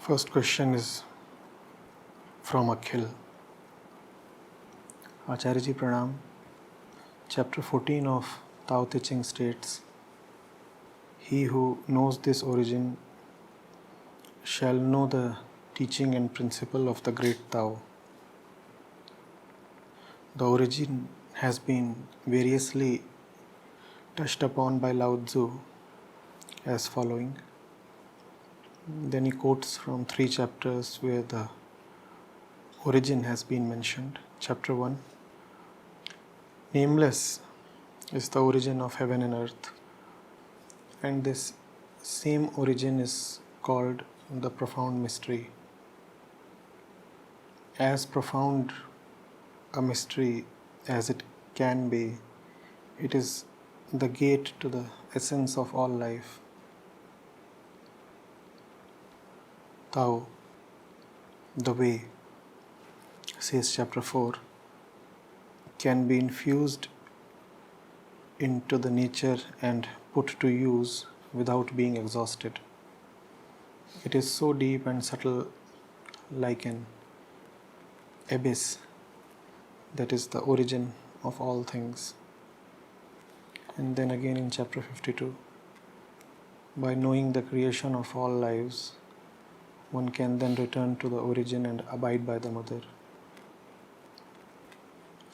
First question is from Akhil. Acharya Ji Pranam. Chapter 14 of Tao Te Ching states, "He who knows this origin shall know the teaching and principle of the Great Tao." The origin has been variously touched upon by Lao Tzu as following. Then he quotes from 3 chapters where the origin has been mentioned. Chapter 1, Nameless is the origin of heaven and earth, and this same origin is called the profound mystery. As profound a mystery as it can be, it is the gate to the essence of all life. Tao, the way, says chapter 4, can be infused into the nature and put to use without being exhausted. It is so deep and subtle, like an abyss, that is the origin of all things. And then again in chapter 52, by knowing the creation of all lives, one can then return to the origin and abide by the mother.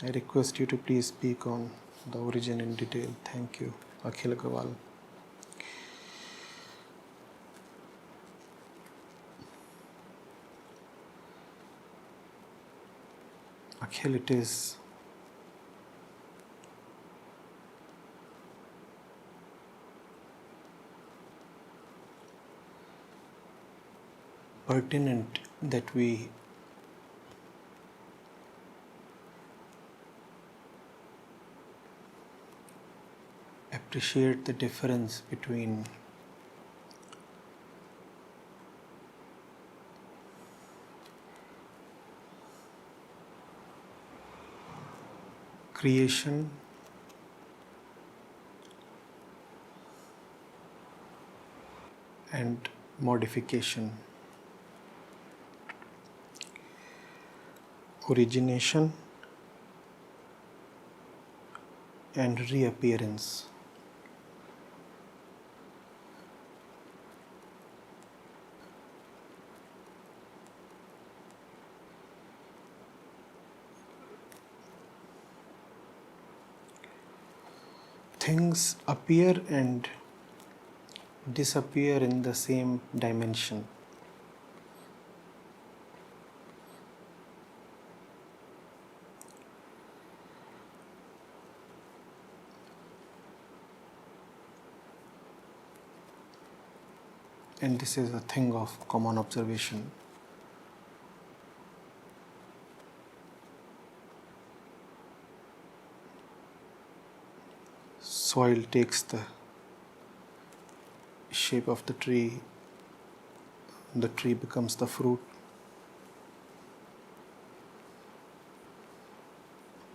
I request you to please speak on the origin in detail. Thank you. Akhil Agrawal. Akhil, it is pertinent that we appreciate the difference between creation and modification, origination and reappearance. Things appear and disappear in the same dimension. And this is a thing of common observation. Soil takes the shape of the tree becomes the fruit,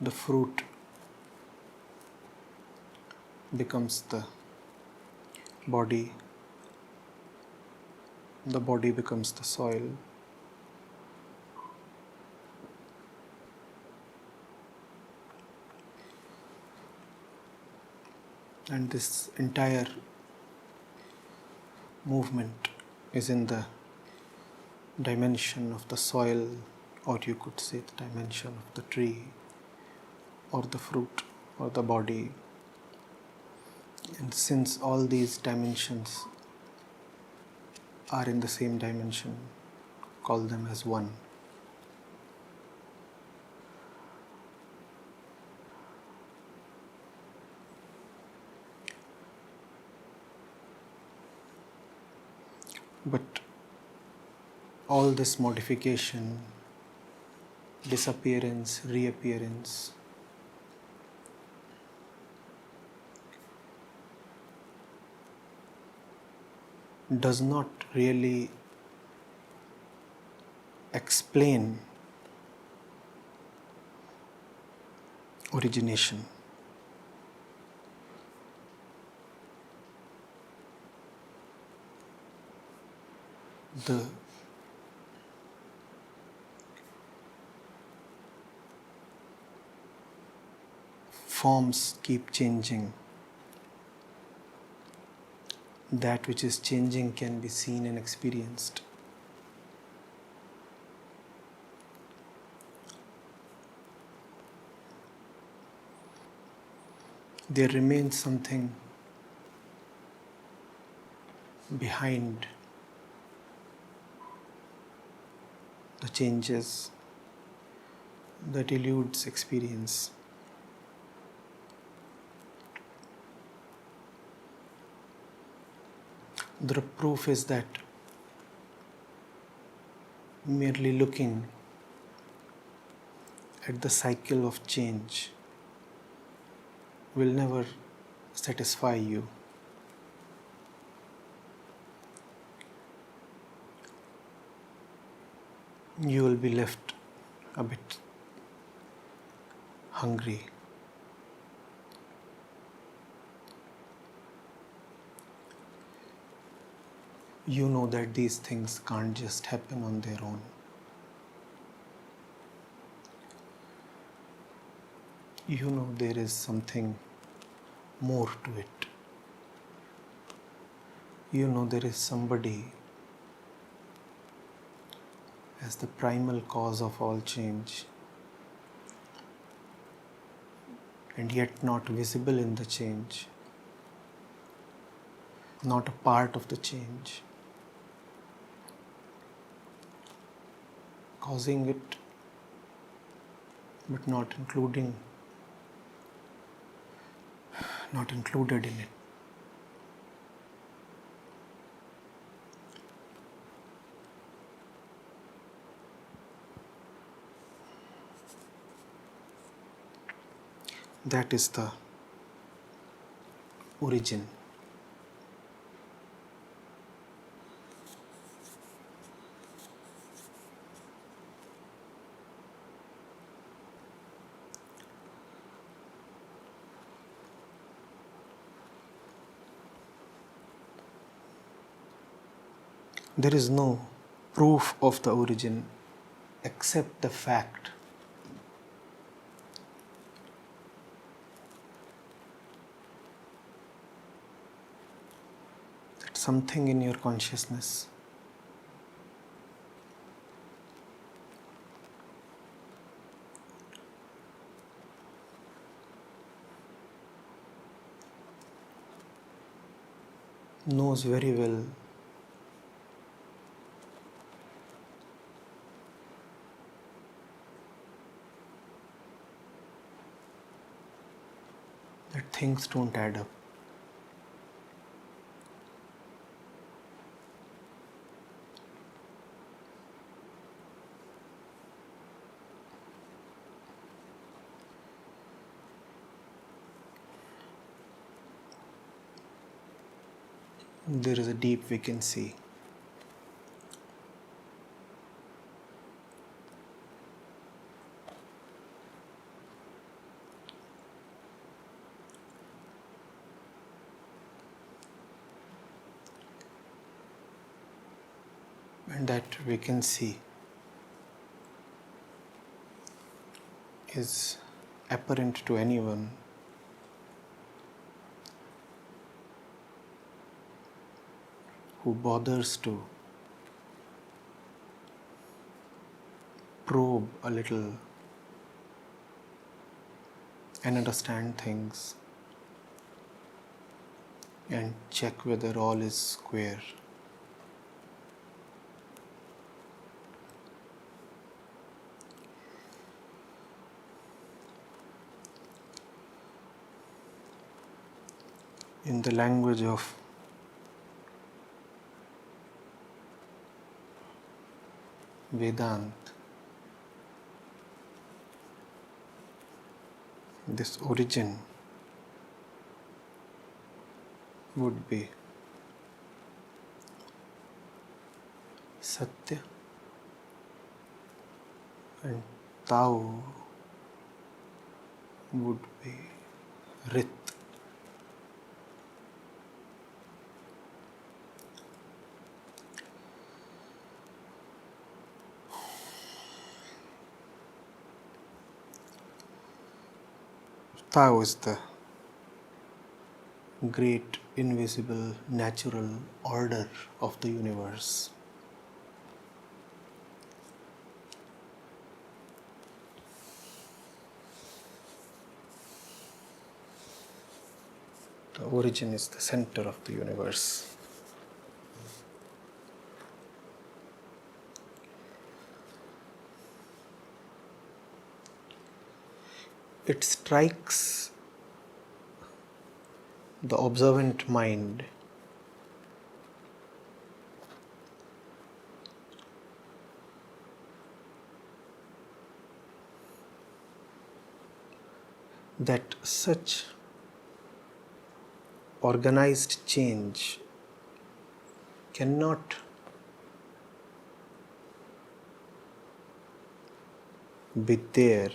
the fruit becomes the body becomes the soil, and this entire movement is in the dimension of the soil, or you could say the dimension of the tree or the fruit or the body. And since all these dimensions are in the same dimension, call them as one. But all this modification, disappearance, reappearance, does not really explain origination. The forms keep changing. That which is changing can be seen and experienced. There remains something behind the changes that eludes experience. The proof is that merely looking at the cycle of change will never satisfy you. You will be left a bit hungry. You know that these things can't just happen on their own. You know there is something more to it. You know there is somebody as the primal cause of all change, and yet not visible in the change, not a part of the change, causing it but not included in it. That is the origin. There is no proof of the origin except the fact that something in your consciousness knows very well that things don't add up. There is a deep vacancy. And that vacancy is apparent to anyone who bothers to probe a little and understand things and check whether all is square. In the language of Vedant, this origin would be Satya, and Tao would be Rit. Tao is the great invisible natural order of the universe. The origin is the center of the universe. It strikes the observant mind that such organized change cannot be there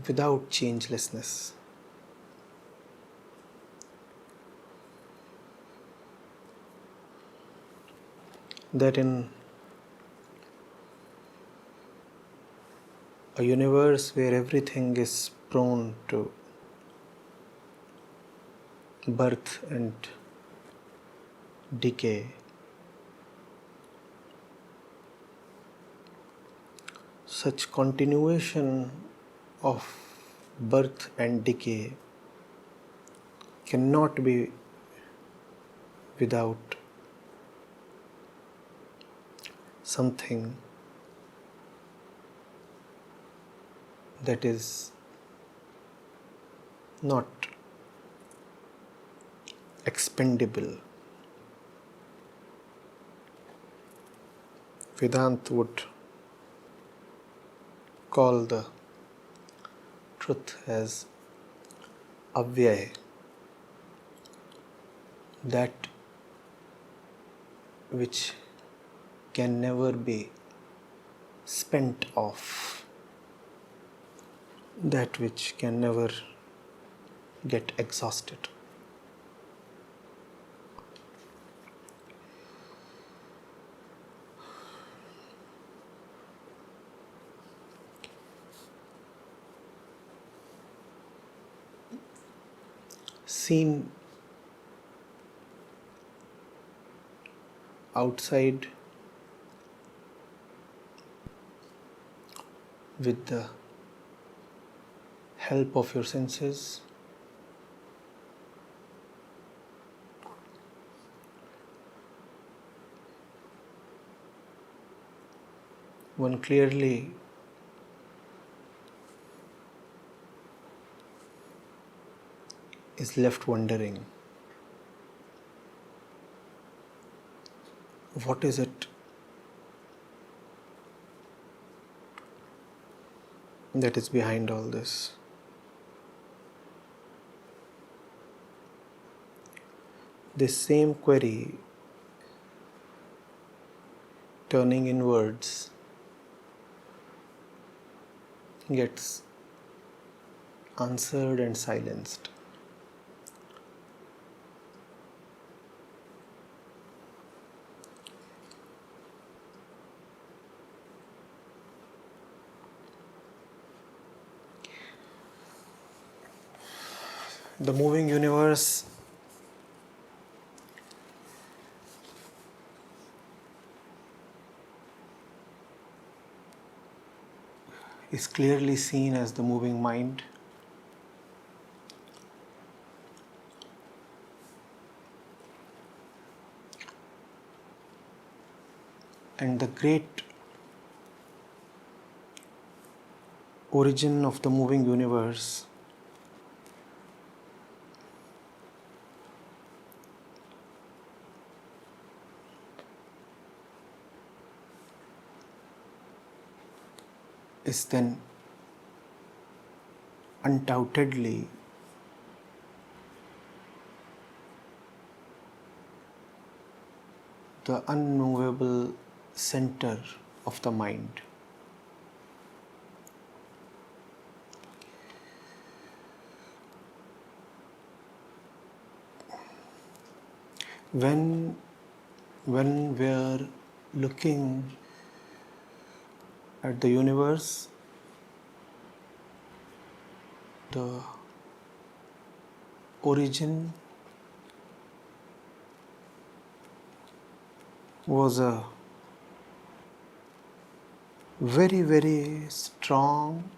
without changelessness. That in a universe where everything is prone to birth and decay, such continuation of birth and decay cannot be without something that is not expendable. Vedanta would call the truth as Advait, that which can never be spent off, that which can never get exhausted. Seen outside with the help of your senses, one clearly is left wondering, what is it that is behind all this? This same query, turning inwards, gets answered and silenced. The moving universe is clearly seen as the moving mind. And the great origin of the moving universe is then undoubtedly the unmovable center of the mind. When we're looking at the universe, the origin was a very, very strong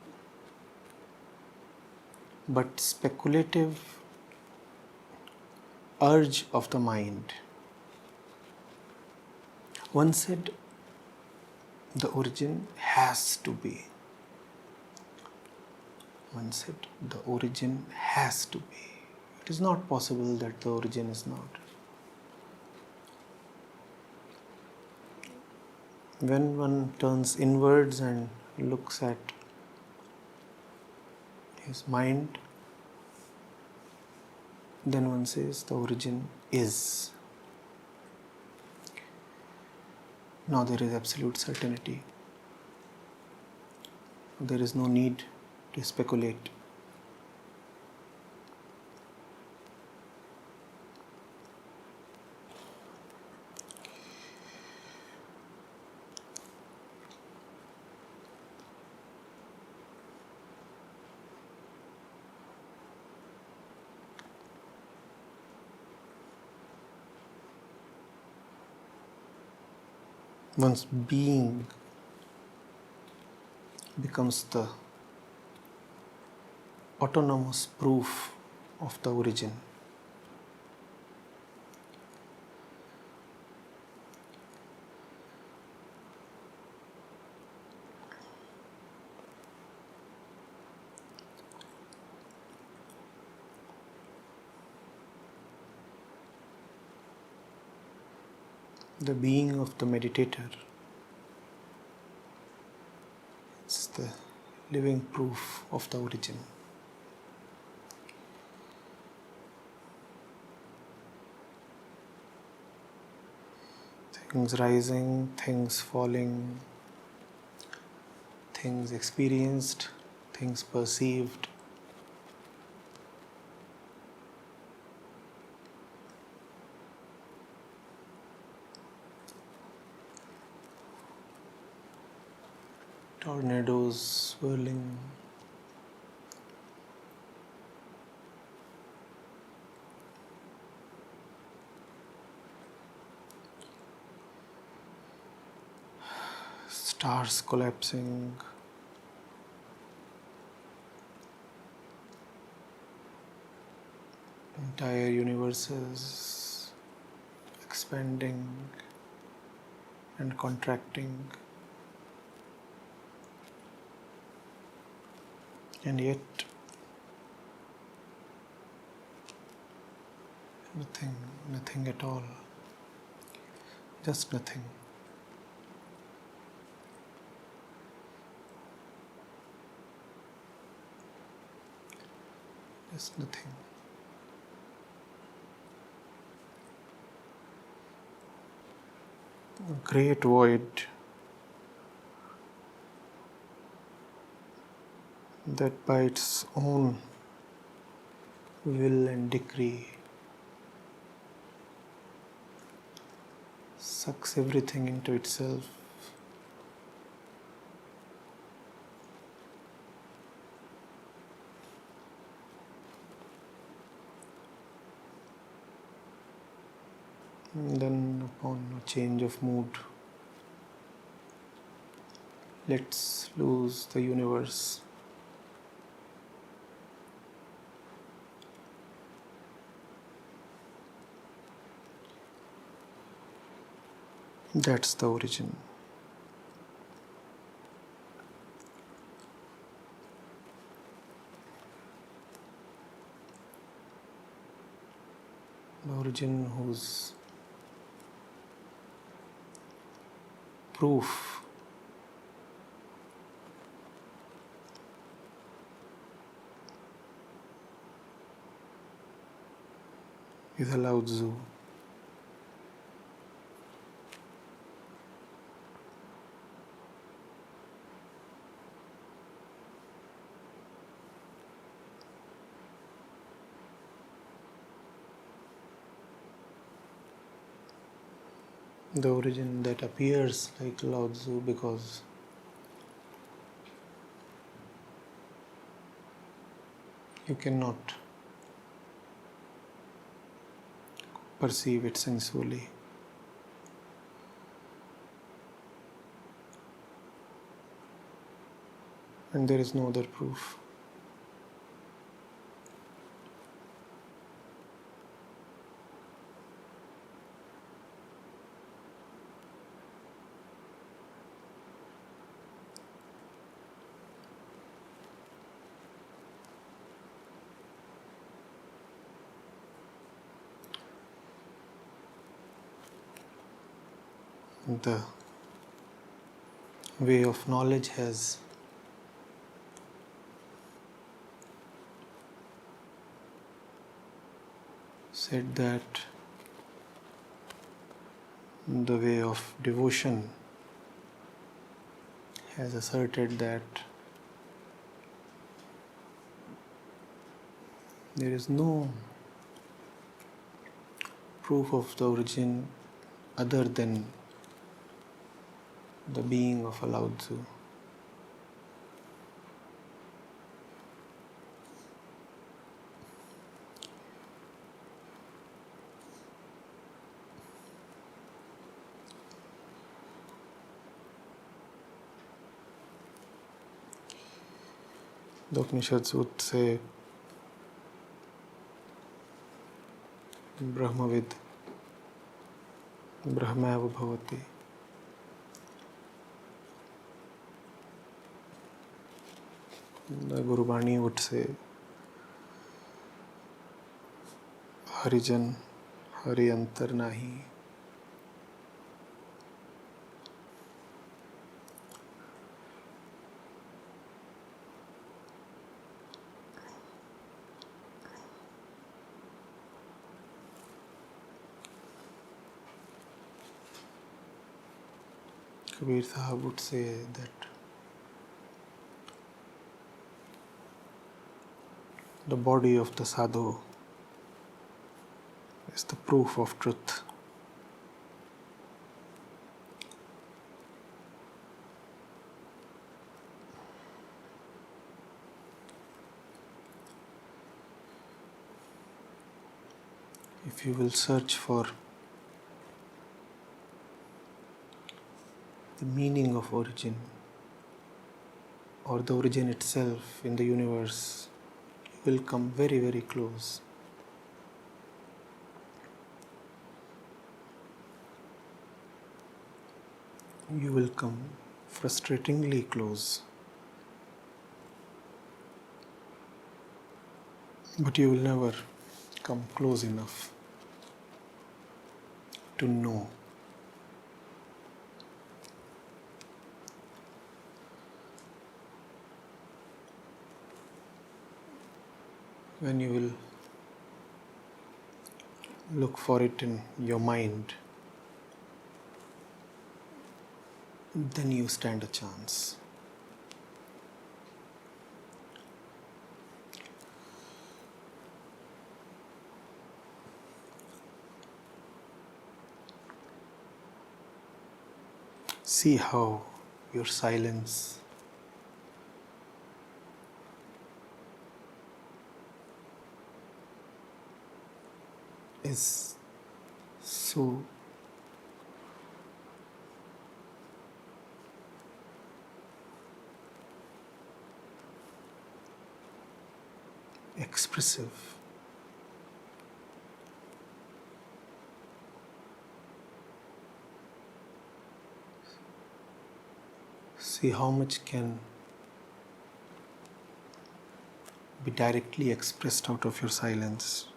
but speculative urge of the mind. One said the origin has to be. One said the origin has to be. It is not possible that the origin is not. When one turns inwards and looks at his mind, then one says the origin is. Now there is absolute certainty. There is no need to speculate. One's being becomes the autonomous proof of the origin. The being of the meditator is the living proof of the origin. Things rising, things falling, things experienced, things perceived. Tornadoes swirling, stars collapsing, entire universes expanding and contracting. And yet, nothing at all, just nothing. Just nothing. A great void that by its own will and decree sucks everything into itself. And then upon a change of mood, lets loose the universe. That's the origin. The origin whose proof is a Lao Tzu. The origin that appears like Lao Tzu because You cannot perceive it sensually. And there is no other proof. The way of knowledge has said that the way of devotion has asserted that there is no proof of the origin other than the being of a Lao Tzu. The Upanishads would say, Brahmavid Brahmava Bhavati. The Guru Bani would say, Harijan Hari Antar Nahi. Kabir Sahib would say that the body of the sadhu is the proof of truth. If you will search for the meaning of origin or the origin itself in the universe, you will come very, very close. You will come frustratingly close. But you will never come close enough to know. When you will look for it in your mind, then you stand a chance. See how your silence is so expressive. See how much can be directly expressed out of your silence.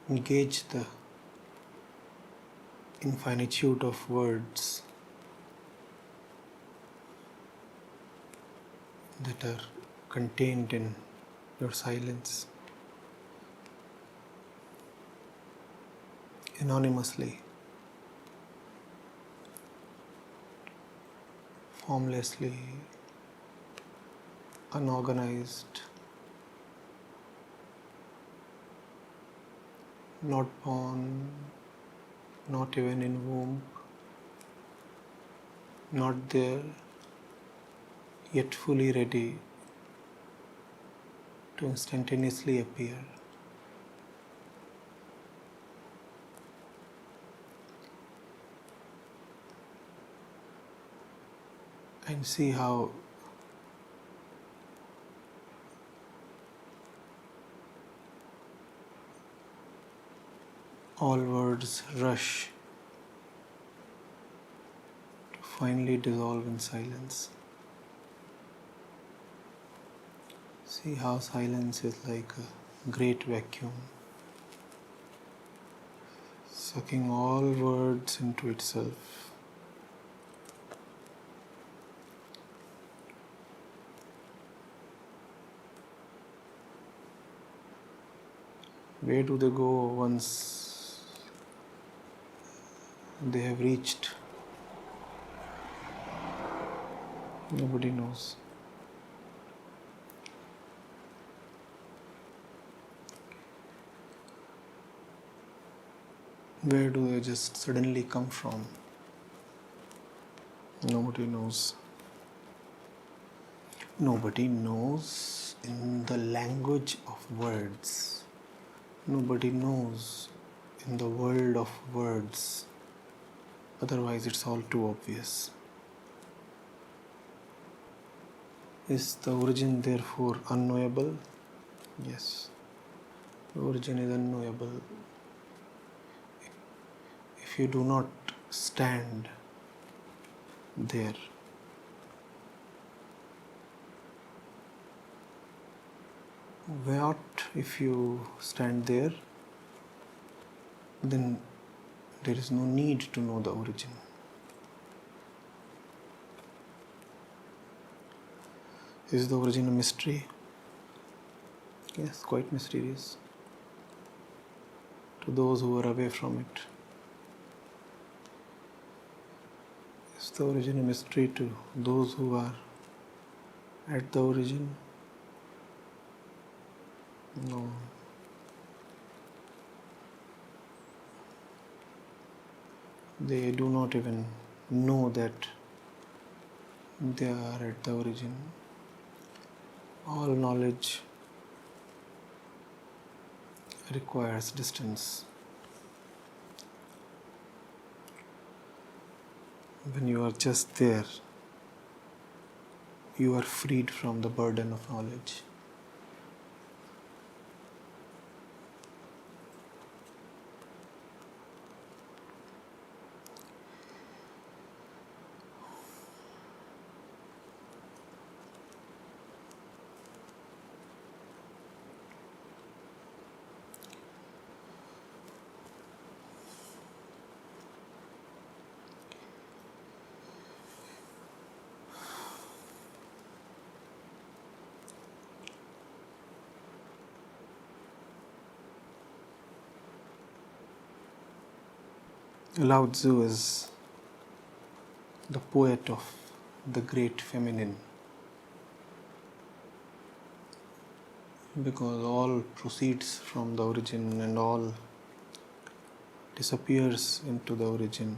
Engage the infinitude of words that are contained in your silence. Anonymously, formlessly, unorganized, not born, not even in womb, not there, yet fully ready to instantaneously appear. And see how all words rush to finally dissolve in silence. See how silence is like a great vacuum, sucking all words into itself. Where do they go once they have reached? Nobody knows. Where do they just suddenly come from? Nobody knows. Nobody knows in the language of words. Nobody knows in the world of words. Otherwise, it's all too obvious. Is the origin therefore unknowable? Yes. The origin is unknowable. If you do not stand there, what if you stand there? Then there is no need to know the origin. Is the origin a mystery? Yes, quite mysterious to those who are away from it. Is the origin a mystery to those who are at the origin? No. They do not even know that they are at the origin. All knowledge requires distance. When you are just there, you are freed from the burden of knowledge. Lao Tzu is the poet of the great feminine, because all proceeds from the origin and all disappears into the origin.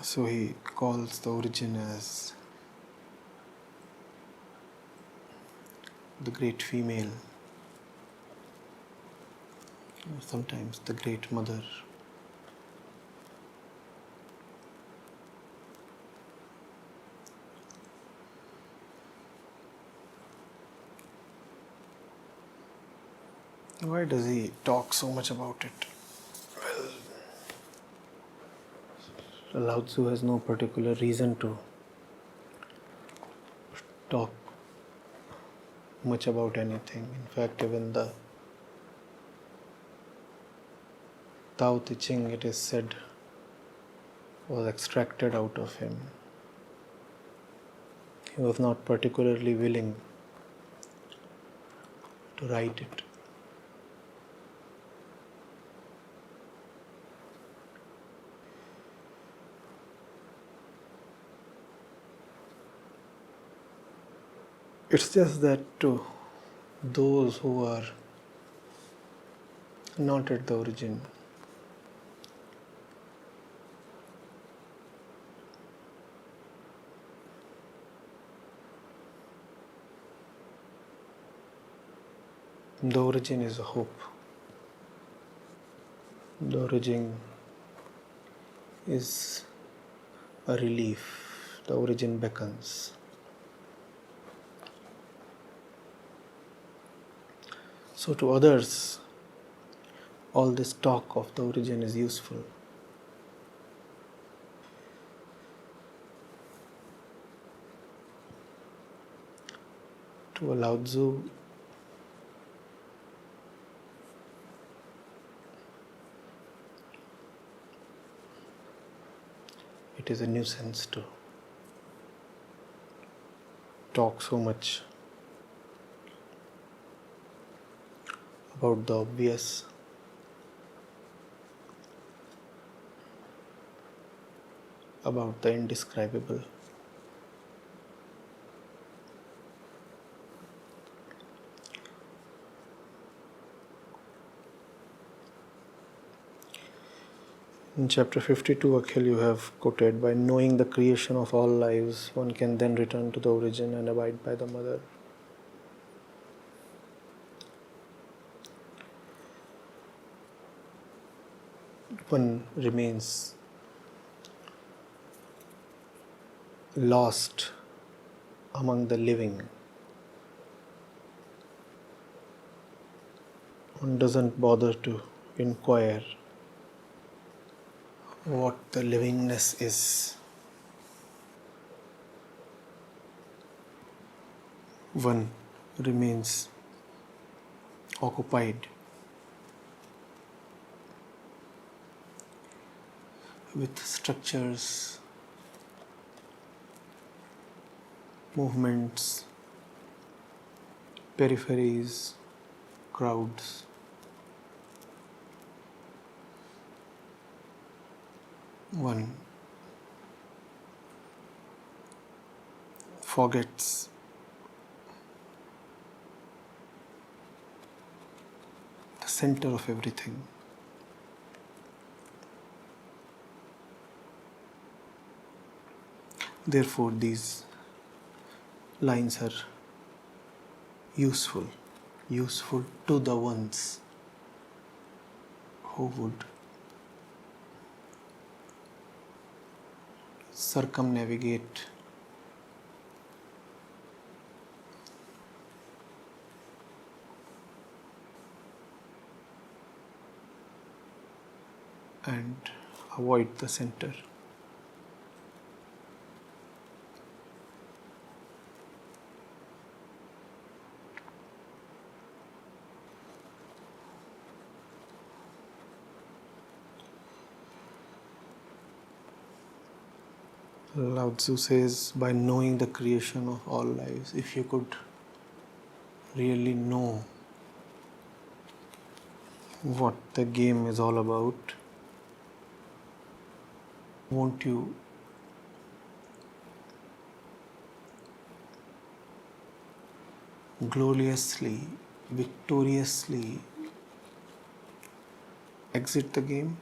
So he calls the origin as the great female, or sometimes the great mother. Why does he talk so much about it? Well, Lao Tzu has no particular reason to talk much about anything. In fact, even the Tao Te Ching, it is said, was extracted out of him. He was not particularly willing to write it. It's just that to those who are not at the origin, the origin is a hope. The origin is a relief. The origin beckons. So to others, all this talk of the origin is useful. To a Lao Tzu, it is a nuisance to talk so much about the obvious, about the indescribable. In chapter 52, Akhil, you have quoted, by knowing the creation of all lives, one can then return to the origin and abide by the mother. One remains lost among the living. One doesn't bother to inquire what the livingness is. One remains occupied with structures, movements, peripheries, crowds. One forgets the center of everything. Therefore, these lines are useful to the ones who would circumnavigate and avoid the center. Lao Tzu says, by knowing the creation of all lives, if you could really know what the game is all about, won't you gloriously, victoriously exit the game?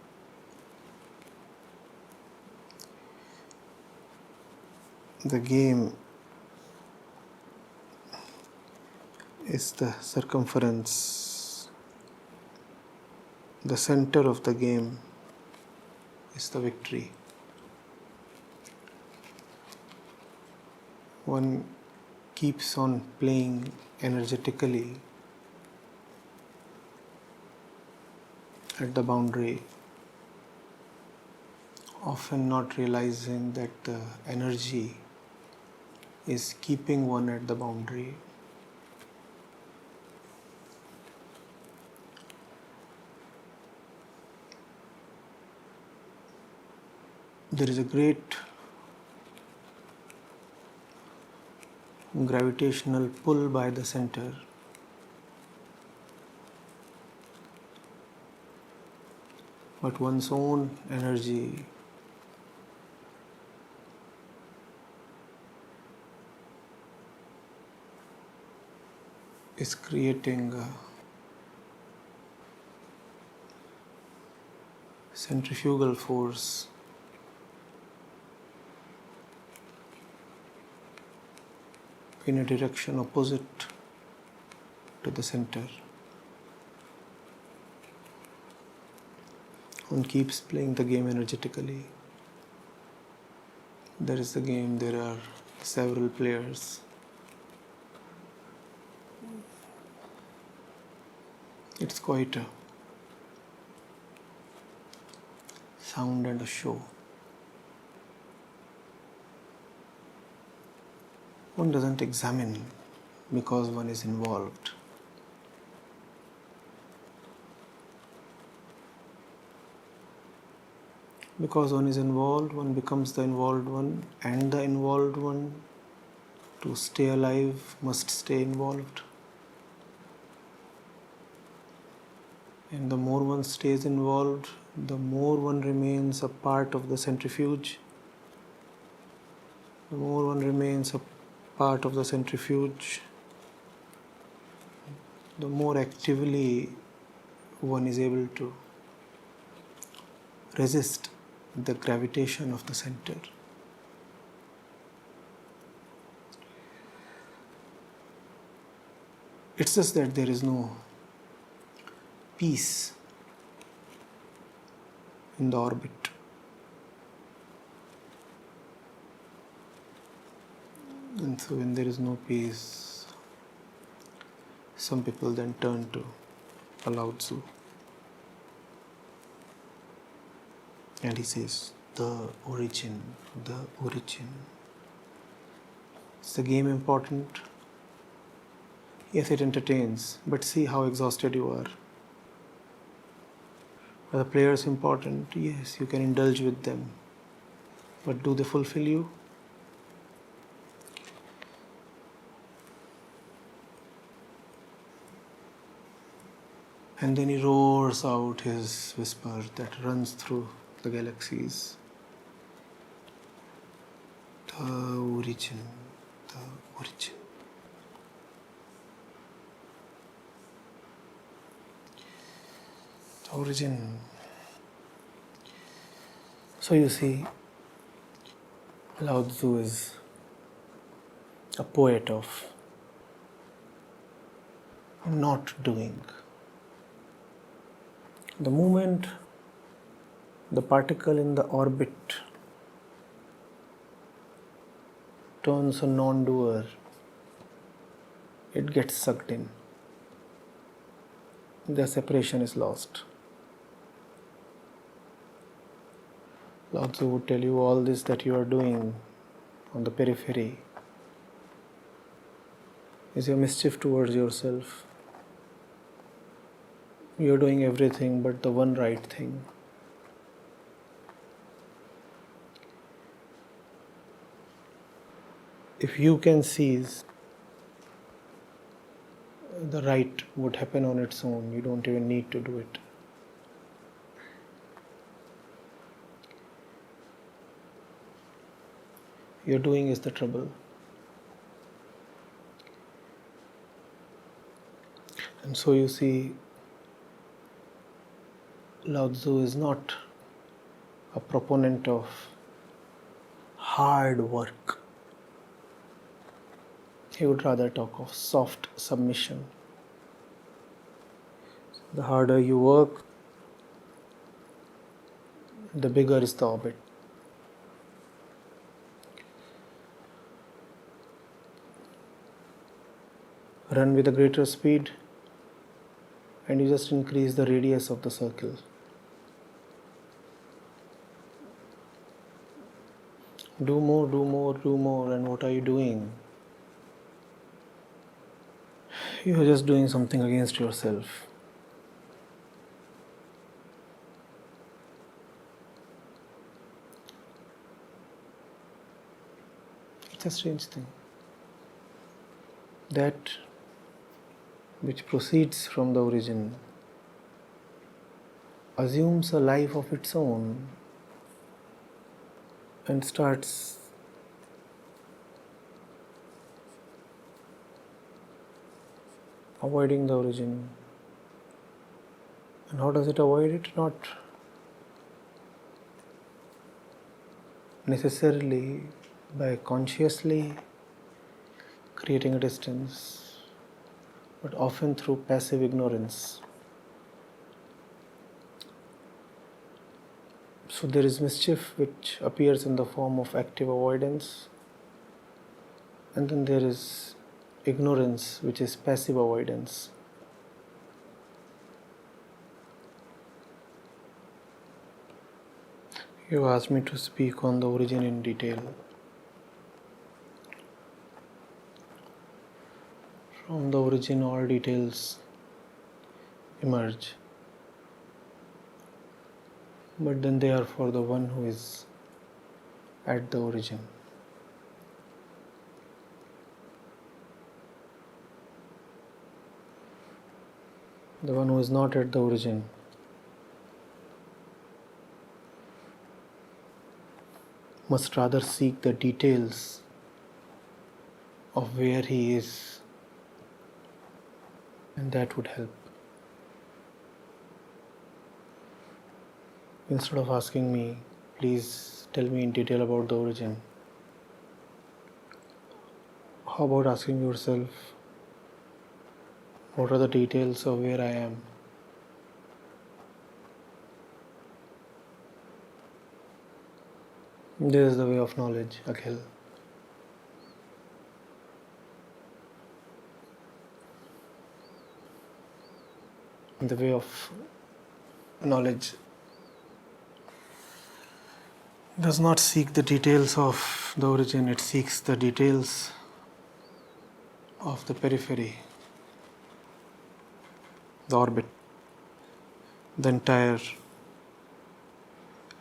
The game is the circumference. The center of the game is the victory. One keeps on playing energetically at the boundary, often not realizing that the energy is keeping one at the boundary. There is a great gravitational pull by the center. But one's own energy is creating a centrifugal force in a direction opposite to the center. One keeps playing the game energetically. There is the game, there are several players. It's quite a sound and a show. One doesn't examine because one is involved. Because one is involved, one becomes the involved one, and the involved one, to stay alive, must stay involved. And the more one stays involved, the more one remains a part of the centrifuge. The more one remains a part of the centrifuge, the more actively one is able to resist the gravitation of the center. It's just that there is no peace in the orbit. And so when there is no peace, some people then turn to Lao Tzu. And he says, the origin. Is the game important? Yes, it entertains, but see how exhausted you are. Are the players important? Yes, you can indulge with them. But do they fulfill you? And then he roars out his whisper that runs through the galaxies. The origin. The origin. So you see, Lao Tzu is a poet of not doing. The moment the particle in the orbit turns a non-doer, it gets sucked in. The separation is lost. Lao Tzu would tell you all this that you are doing on the periphery is your mischief towards yourself. You are doing everything but the one right thing. If you can seize, the right would happen on its own. You don't even need to do it. Your doing is the trouble. And so you see, Lao Tzu is not a proponent of hard work. He would rather talk of soft submission. The harder you work, the bigger is the orbit. Run with a greater speed and you just increase the radius of the circle. Do more, and what are you doing? You are just doing something against yourself. It's a strange thing. That which proceeds from the origin assumes a life of its own and starts avoiding the origin. And how does it avoid it? Not necessarily by consciously creating a distance, but often through passive ignorance. So there is mischief which appears in the form of active avoidance, and then there is ignorance which is passive avoidance. You asked me to speak on the origin in detail. From the origin, all details emerge, but then they are for the one who is at the origin. The one who is not at the origin must rather seek the details of where he is, and that would help. Instead of asking me, please tell me in detail about the origin, how about asking yourself, what are the details of where I am? This is the way of knowledge, Akhil. The way of knowledge does not seek the details of the origin, it seeks the details of the periphery, the orbit, the entire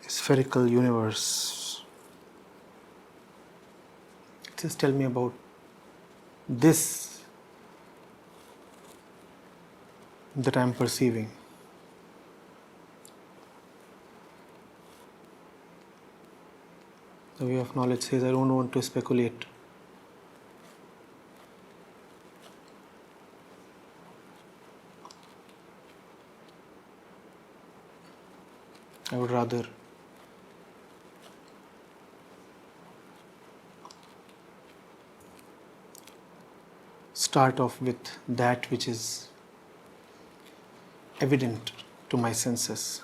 spherical universe. Just tell me about this that I am perceiving. The way of knowledge says, I don't want to speculate. I would rather start off with that which is evident to my senses.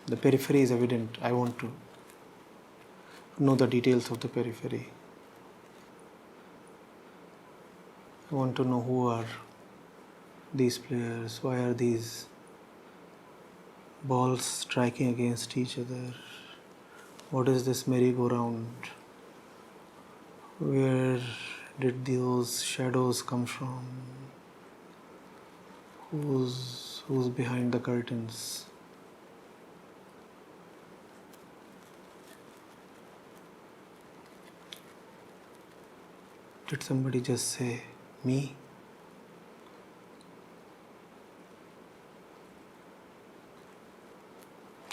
The periphery is evident. I want to know the details of the periphery. I want to know who are these players, why are these balls striking against each other, what is this merry-go-round, where did those shadows come from, who's behind the curtains. Did somebody just say, me?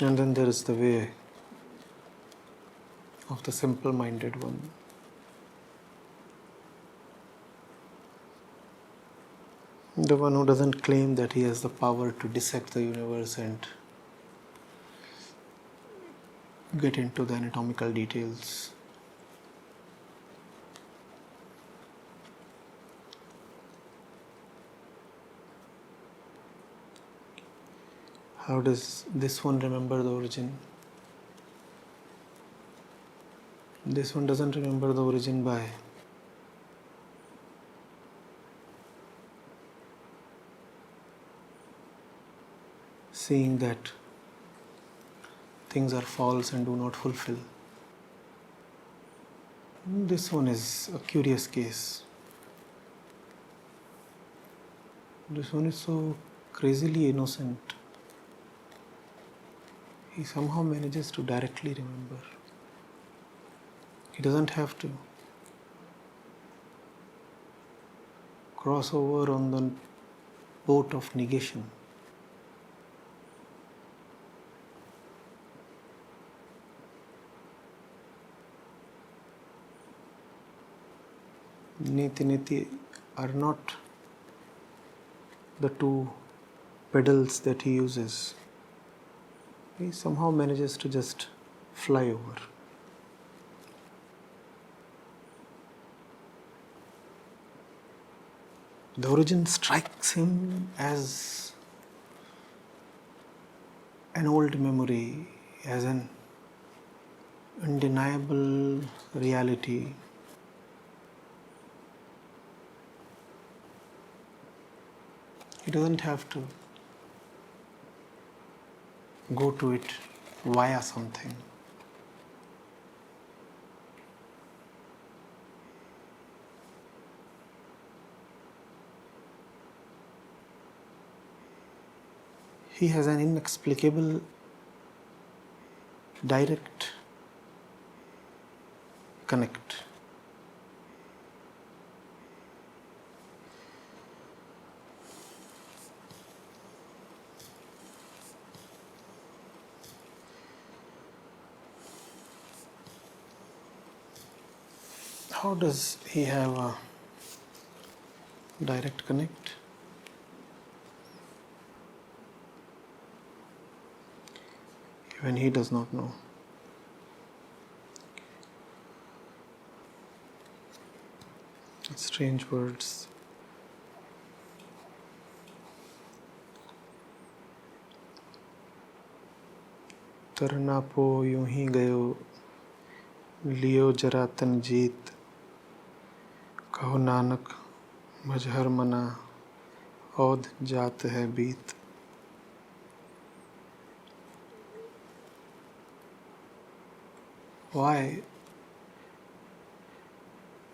And then there is the way of the simple-minded one. The one who doesn't claim that he has the power to dissect the universe and get into the anatomical details. How does this one remember the origin? This one doesn't remember the origin by seeing that things are false and do not fulfill. This one is a curious case. This one is so crazily innocent. He somehow manages to directly remember. He doesn't have to cross over on the boat of negation. Niti Niti are not the two pedals that he uses. He somehow manages to just fly over. The origin strikes him as an old memory, as an undeniable reality. He doesn't have to go to it via something. He has an inexplicable, direct connect. How does he have a direct connect? Even he does not know. Strange words. तरना पो यूं ही गयो, लियो जरा तन जीत, कहो नानक मजहर मना, औध जात है बीत. Why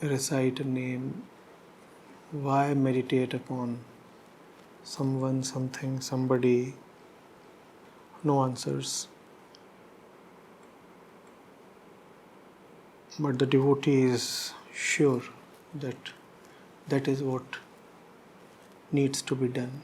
recite a name? Why meditate upon someone, something, somebody? No answers. But the devotee is sure that that is what needs to be done.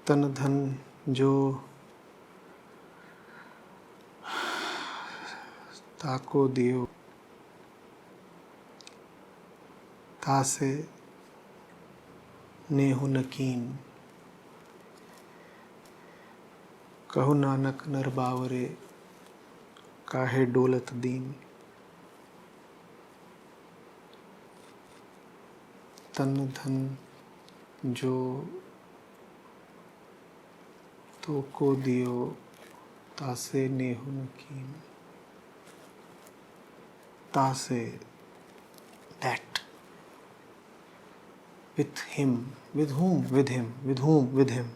तन धन जो ताको दियो, तासे नेहु नकीन, कहु नानक नर बावरे, काहे डोलत दीन. तन धन जो तो को दियो, तासे नेहु नकीन. तासे, that. With him. With whom? With him. With whom? With him.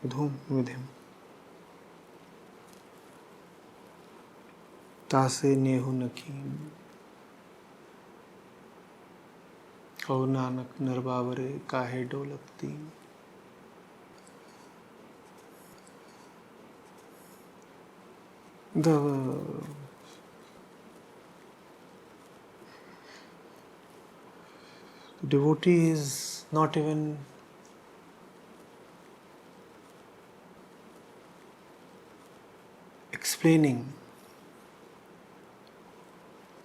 With whom? With him. तासे नेहु नकीन, कहु नानक नर बावरे, काहे डोलत दीन. The devotee is not even explaining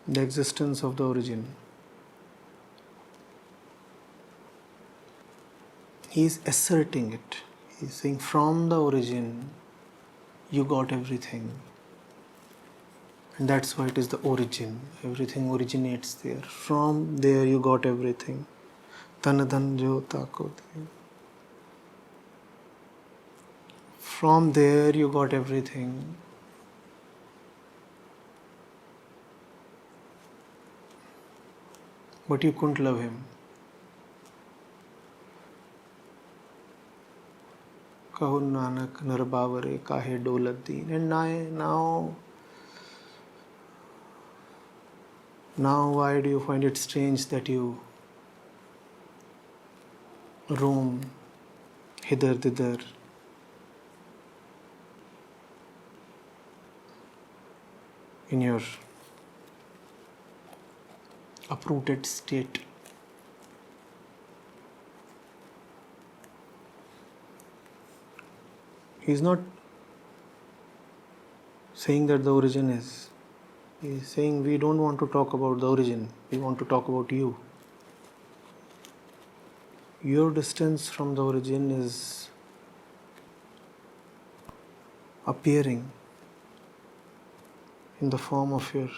the existence of the origin. He is asserting it. He is saying, from the origin you got everything. And that's why it is the origin. Everything originates there. From there you got everything. Tan dhan jo tako diyo. From there you got everything. But you couldn't love him. Kahu Nanak nar baware kahe dolat deen. And now why do you find it strange that you roam hither thither, in your uprooted state. He's not saying that the origin is. He's saying we don't want to talk about the origin, we want to talk about you. Your distance from the origin is appearing in the form of your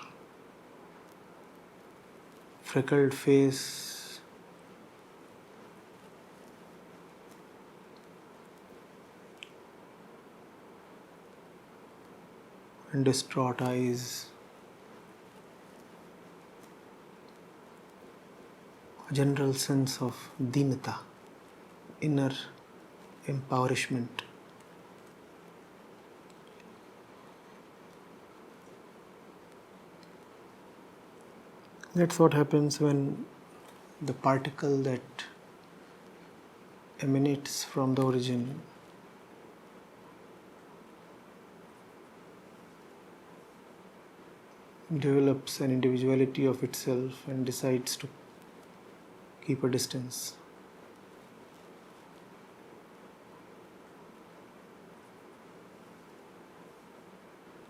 freckled face, and distraught eyes, a general sense of deenata, inner impoverishment. That's what happens when the particle that emanates from the origin develops an individuality of itself and decides to keep a distance.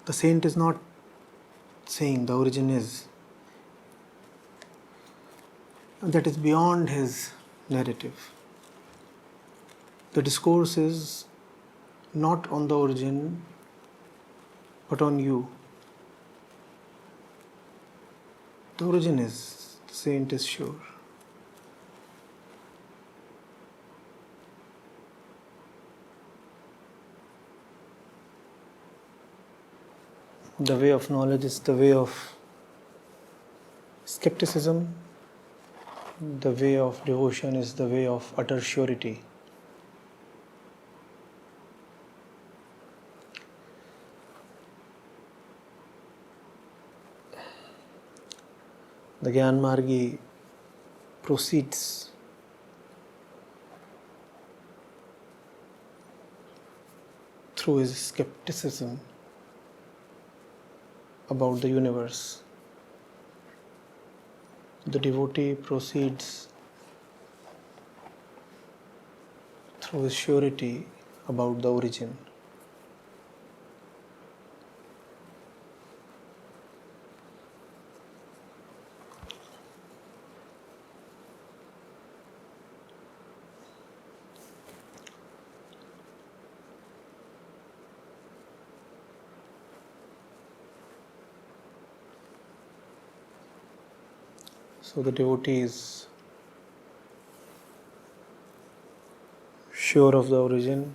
The saint is not saying the origin is. That is beyond his narrative. The discourse is not on the origin, but on you. The origin is, the saint is sure. The way of knowledge is the way of skepticism. The way of devotion is the way of utter surety. The Gyan Margi proceeds through his skepticism about the universe. The devotee proceeds through his surety about the origin. So the devotee is sure of the origin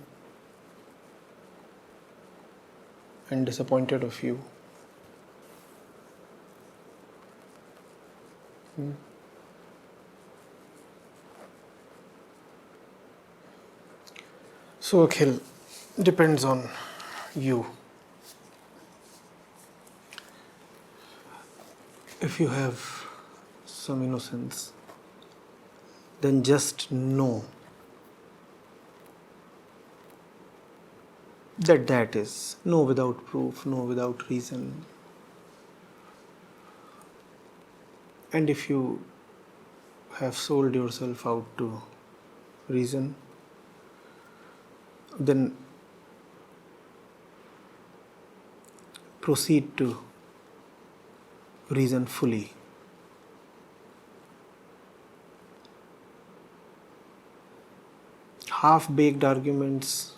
and disappointed of you. So Akhil, depends on you. If you have some innocence, then just know that that is. Know without proof, know without reason. And if you have sold yourself out to reason, then proceed to reason fully. Half-baked arguments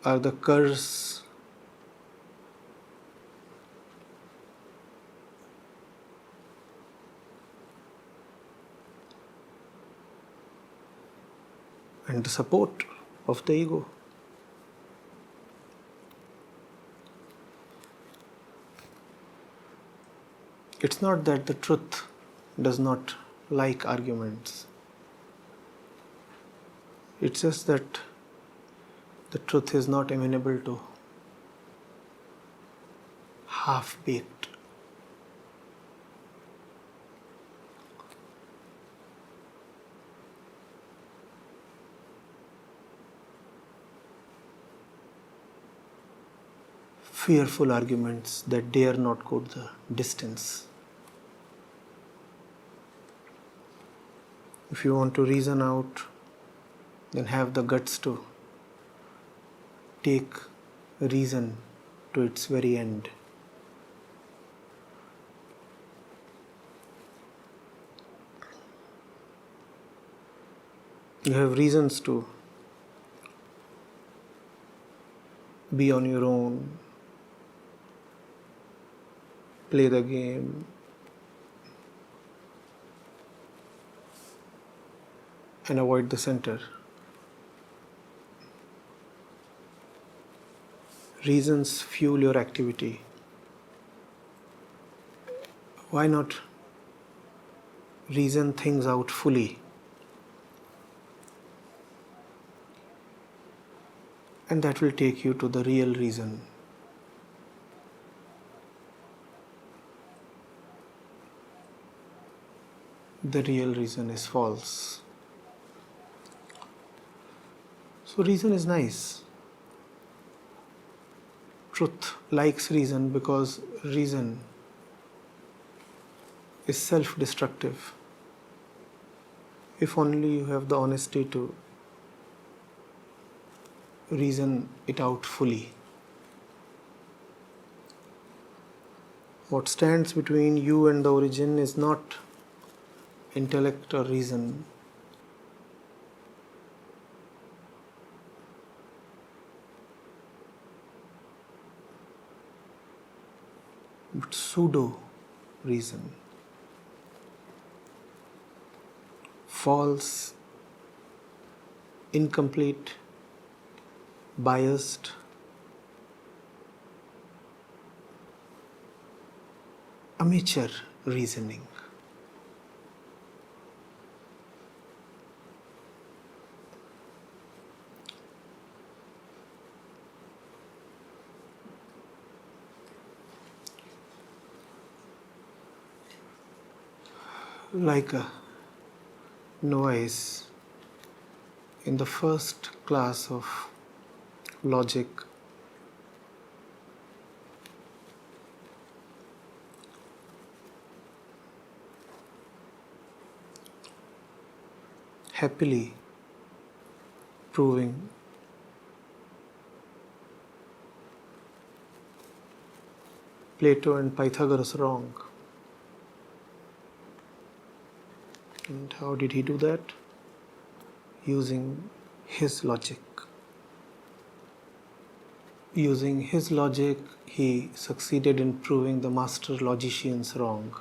are the curse and the support of the ego. It's not that the truth does not like arguments. It's just that the truth is not amenable to half-baked. fearful arguments that dare not go the distance. If you want to reason out, then have the guts to take reason to its very end. You have reasons to be on your own, play the game, and avoid the center. Reasons fuel your activity. Why not reason things out fully? And that will take you to the real reason. The real reason is false. So reason is nice. Truth likes reason because reason is self-destructive. If only you have the honesty to reason it out fully. What stands between you and the origin is not intellect or reason, but pseudo reason. False, incomplete, biased, amateur reasoning. Like a noise in the first class of logic, happily proving Plato and Pythagoras wrong. And how did he do that? Using his logic. Using his logic, he succeeded in proving the master logicians wrong.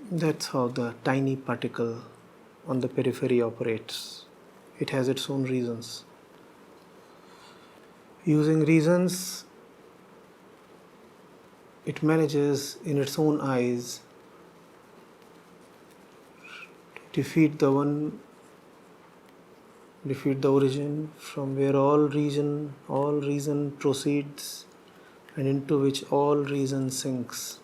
That's how the tiny particle on the periphery operates. It has its own reasons. Using reasons, it manages in its own eyes to defeat the origin from where all reason proceeds and into which all reason sinks.